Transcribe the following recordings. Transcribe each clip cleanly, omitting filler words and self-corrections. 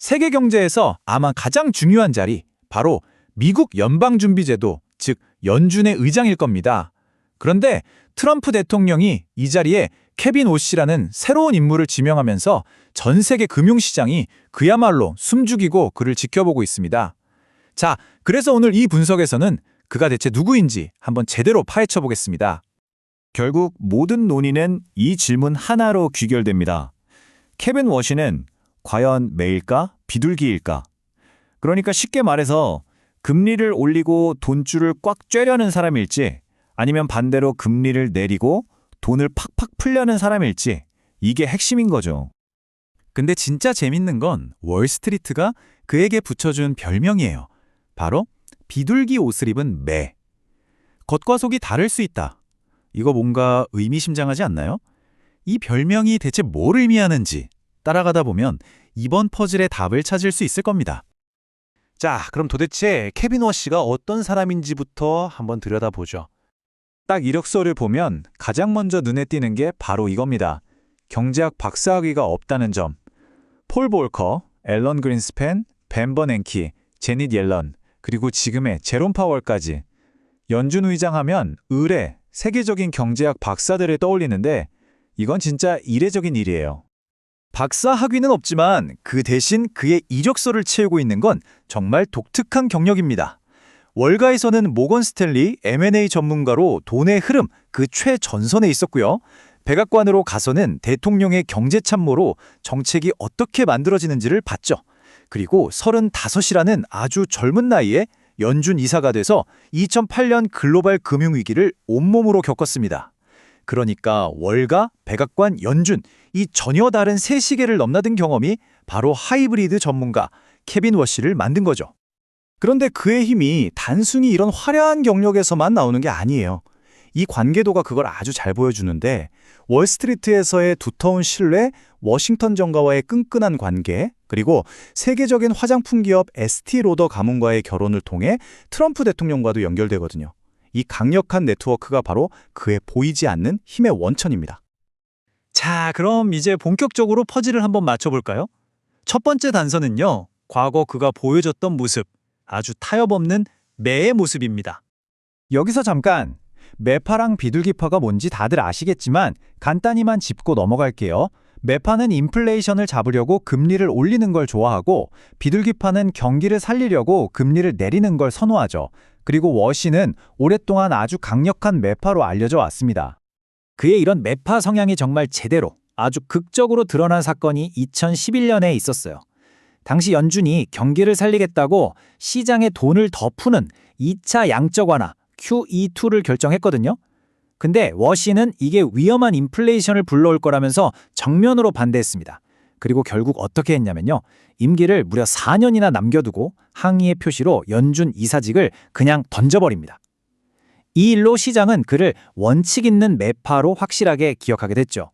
세계 경제에서 아마 가장 중요한 자리, 바로 미국 연방준비제도, 즉 연준의 의장일 겁니다. 그런데 트럼프 대통령이 이 자리에 케빈 오씨라는 새로운 인물을 지명하면서 전 세계 금융시장이 그야말로 숨죽이고 그를 지켜보고 있습니다. 자, 그래서 오늘 이 분석에서는 그가 대체 누구인지 한번 제대로 파헤쳐 보겠습니다. 결국 모든 논의는 이 질문 하나로 귀결됩니다. 케빈 워시는 과연 매일까? 비둘기일까? 그러니까 쉽게 말해서 금리를 올리고 돈줄을 꽉 쬐려는 사람일지, 아니면 반대로 금리를 내리고 돈을 팍팍 풀려는 사람일지, 이게 핵심인 거죠. 근데 진짜 재밌는 건 월스트리트가 그에게 붙여준 별명이에요. 바로 비둘기 옷을 입은 매. 겉과 속이 다를 수 있다. 이거 뭔가 의미심장하지 않나요? 이 별명이 대체 뭘 의미하는지 따라가다 보면 이번 퍼즐의 답을 찾을 수 있을 겁니다. 자, 그럼 도대체 케빈 워시가 어떤 사람인지부터 한번 들여다보죠. 딱 이력서를 보면 가장 먼저 눈에 띄는 게 바로 이겁니다. 경제학 박사학위가 없다는 점. 폴 볼커, 앨런 그린스팬, 벤 버냉키, 제닛 옐런, 그리고 지금의 제롬 파월까지. 연준 의장 하면 의뢰, 세계적인 경제학 박사들을 떠올리는데 이건 진짜 이례적인 일이에요. 박사 학위는 없지만 그 대신 그의 이력서를 채우고 있는 건 정말 독특한 경력입니다. 월가에서는 모건 스탠리 M&A 전문가로 돈의 흐름 그 최전선에 있었고요. 백악관으로 가서는 대통령의 경제참모로 정책이 어떻게 만들어지는지를 봤죠. 그리고 35이라는 아주 젊은 나이에 연준 이사가 돼서 2008년 글로벌 금융위기를 온몸으로 겪었습니다. 그러니까 월가, 백악관, 연준 이 전혀 다른 세 시계를 넘나든 경험이 바로 하이브리드 전문가 케빈 워시를 만든 거죠. 그런데 그의 힘이 단순히 이런 화려한 경력에서만 나오는 게 아니에요. 이 관계도가 그걸 아주 잘 보여주는데 월스트리트에서의 두터운 신뢰, 워싱턴 정가와의 끈끈한 관계, 그리고 세계적인 화장품 기업 에스티로더 가문과의 결혼을 통해 트럼프 대통령과도 연결되거든요. 이 강력한 네트워크가 바로 그의 보이지 않는 힘의 원천입니다. 자, 그럼 이제 본격적으로 퍼즐을 한번 맞춰볼까요? 첫 번째 단서는요, 과거 그가 보여줬던 모습, 아주 타협없는 매의 모습입니다. 여기서 잠깐, 매파랑 비둘기파가 뭔지 다들 아시겠지만 간단히만 짚고 넘어갈게요. 매파는 인플레이션을 잡으려고 금리를 올리는 걸 좋아하고 비둘기파는 경기를 살리려고 금리를 내리는 걸 선호하죠. 그리고 워시는 오랫동안 아주 강력한 매파로 알려져 왔습니다. 그의 이런 매파 성향이 정말 제대로 아주 극적으로 드러난 사건이 2011년에 있었어요. 당시 연준이 경기를 살리겠다고 시장에 돈을 더 푸는 2차 양적 완화 QE2를 결정했거든요. 근데 워시는 이게 위험한 인플레이션을 불러올 거라면서 정면으로 반대했습니다. 그리고 결국 어떻게 했냐면요. 임기를 무려 4년이나 남겨두고 항의의 표시로 연준 이사직을 그냥 던져버립니다. 이 일로 시장은 그를 원칙 있는 매파로 확실하게 기억하게 됐죠.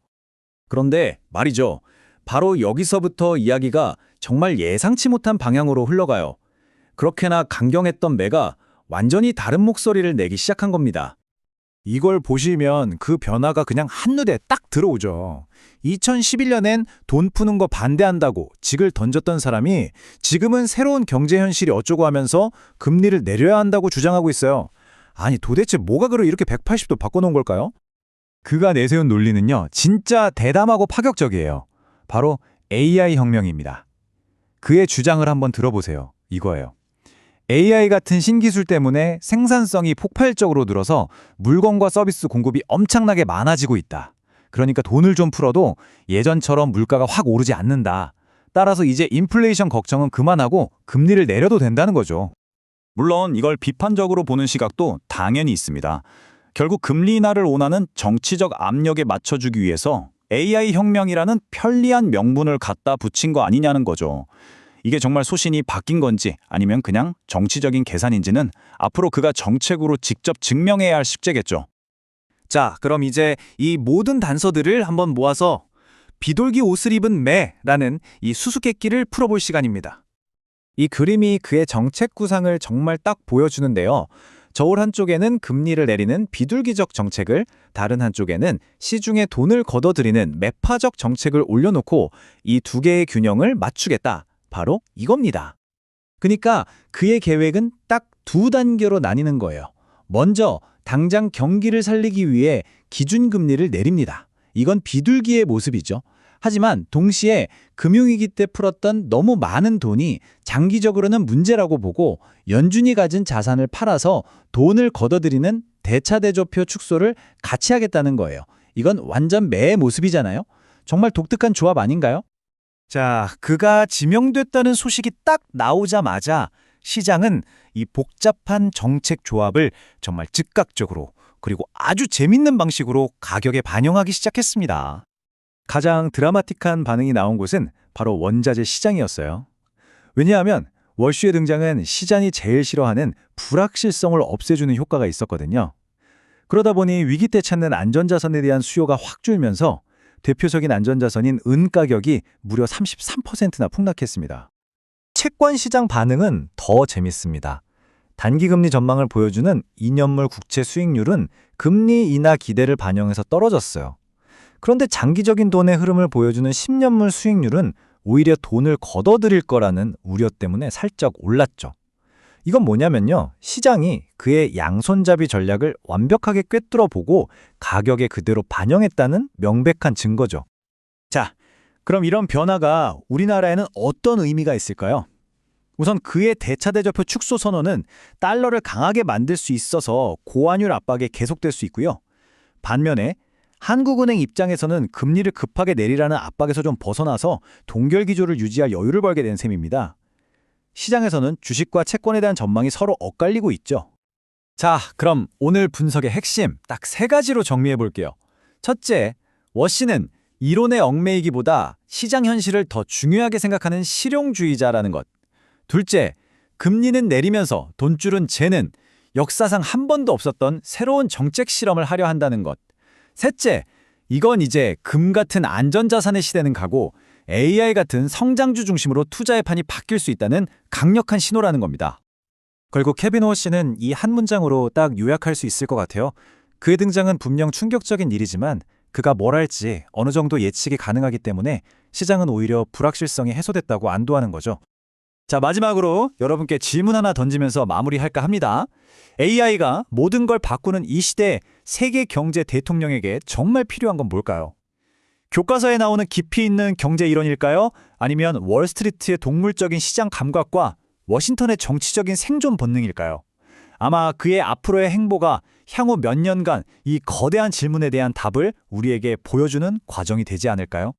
그런데 말이죠. 바로 여기서부터 이야기가 정말 예상치 못한 방향으로 흘러가요. 그렇게나 강경했던 매가 완전히 다른 목소리를 내기 시작한 겁니다. 이걸 보시면 그 변화가 그냥 한눈에 딱 들어오죠. 2011년엔 돈 푸는 거 반대한다고 직을 던졌던 사람이 지금은 새로운 경제 현실이 어쩌고 하면서 금리를 내려야 한다고 주장하고 있어요. 아니 도대체 뭐가 그를 이렇게 180도 바꿔놓은 걸까요? 그가 내세운 논리는요, 진짜 대담하고 파격적이에요. 바로 AI 혁명입니다. 그의 주장을 한번 들어보세요. 이거예요. AI 같은 신기술 때문에 생산성이 폭발적으로 늘어서 물건과 서비스 공급이 엄청나게 많아지고 있다. 그러니까 돈을 좀 풀어도 예전처럼 물가가 확 오르지 않는다. 따라서 이제 인플레이션 걱정은 그만하고 금리를 내려도 된다는 거죠. 물론 이걸 비판적으로 보는 시각도 당연히 있습니다. 결국 금리 인하를 원하는 정치적 압력에 맞춰주기 위해서 AI 혁명이라는 편리한 명분을 갖다 붙인 거 아니냐는 거죠. 이게 정말 소신이 바뀐 건지 아니면 그냥 정치적인 계산인지는 앞으로 그가 정책으로 직접 증명해야 할 숙제겠죠. 자, 그럼 이제 이 모든 단서들을 한번 모아서 비둘기 옷을 입은 매라는 이 수수께끼를 풀어볼 시간입니다. 이 그림이 그의 정책 구상을 정말 딱 보여주는데요. 저울 한쪽에는 금리를 내리는 비둘기적 정책을, 다른 한쪽에는 시중에 돈을 걷어들이는 매파적 정책을 올려놓고 이 두 개의 균형을 맞추겠다. 바로 이겁니다. 그러니까 그의 계획은 딱 두 단계로 나뉘는 거예요. 먼저 당장 경기를 살리기 위해 기준금리를 내립니다. 이건 비둘기의 모습이죠. 하지만 동시에 금융위기 때 풀었던 너무 많은 돈이 장기적으로는 문제라고 보고 연준이 가진 자산을 팔아서 돈을 걷어들이는 대차대조표 축소를 같이 하겠다는 거예요. 이건 완전 매의 모습이잖아요. 정말 독특한 조합 아닌가요? 자, 그가 지명됐다는 소식이 딱 나오자마자 시장은 이 복잡한 정책 조합을 정말 즉각적으로 그리고 아주 재밌는 방식으로 가격에 반영하기 시작했습니다. 가장 드라마틱한 반응이 나온 곳은 바로 원자재 시장이었어요. 왜냐하면 월슈의 등장은 시장이 제일 싫어하는 불확실성을 없애주는 효과가 있었거든요. 그러다 보니 위기 때 찾는 안전자산에 대한 수요가 확 줄면서 대표적인 안전자산인 은 가격이 무려 33%나 폭락했습니다. 채권 시장 반응은 더 재밌습니다. 단기금리 전망을 보여주는 2년물 국채 수익률은 금리 인하 기대를 반영해서 떨어졌어요. 그런데 장기적인 돈의 흐름을 보여주는 10년물 수익률은 오히려 돈을 걷어들일 거라는 우려 때문에 살짝 올랐죠. 이건 뭐냐면요. 시장이 그의 양손잡이 전략을 완벽하게 꿰뚫어 보고 가격에 그대로 반영했다는 명백한 증거죠. 자, 그럼 이런 변화가 우리나라에는 어떤 의미가 있을까요? 우선 그의 대차대조표 축소 선언은 달러를 강하게 만들 수 있어서 고환율 압박에 계속될 수 있고요. 반면에 한국은행 입장에서는 금리를 급하게 내리라는 압박에서 좀 벗어나서 동결 기조를 유지할 여유를 벌게 된 셈입니다. 시장에서는 주식과 채권에 대한 전망이 서로 엇갈리고 있죠. 자, 그럼 오늘 분석의 핵심 딱 세 가지로 정리해 볼게요. 첫째, 워시는 이론에 얽매이기보다 시장 현실을 더 중요하게 생각하는 실용주의자라는 것. 둘째, 금리는 내리면서 돈줄은 재는 역사상 한 번도 없었던 새로운 정책 실험을 하려 한다는 것. 셋째, 이건 이제 금 같은 안전자산의 시대는 가고 AI 같은 성장주 중심으로 투자의 판이 바뀔 수 있다는 강력한 신호라는 겁니다. 결국 케빈 워시는 이 한 문장으로 딱 요약할 수 있을 것 같아요. 그의 등장은 분명 충격적인 일이지만 그가 뭘 할지 어느 정도 예측이 가능하기 때문에 시장은 오히려 불확실성이 해소됐다고 안도하는 거죠. 자, 마지막으로 여러분께 질문 하나 던지면서 마무리할까 합니다. AI가 모든 걸 바꾸는 이 시대에 세계 경제 대통령에게 정말 필요한 건 뭘까요? 교과서에 나오는 깊이 있는 경제 이론일까요? 아니면 월스트리트의 동물적인 시장 감각과 워싱턴의 정치적인 생존 본능일까요? 아마 그의 앞으로의 행보가 향후 몇 년간 이 거대한 질문에 대한 답을 우리에게 보여주는 과정이 되지 않을까요?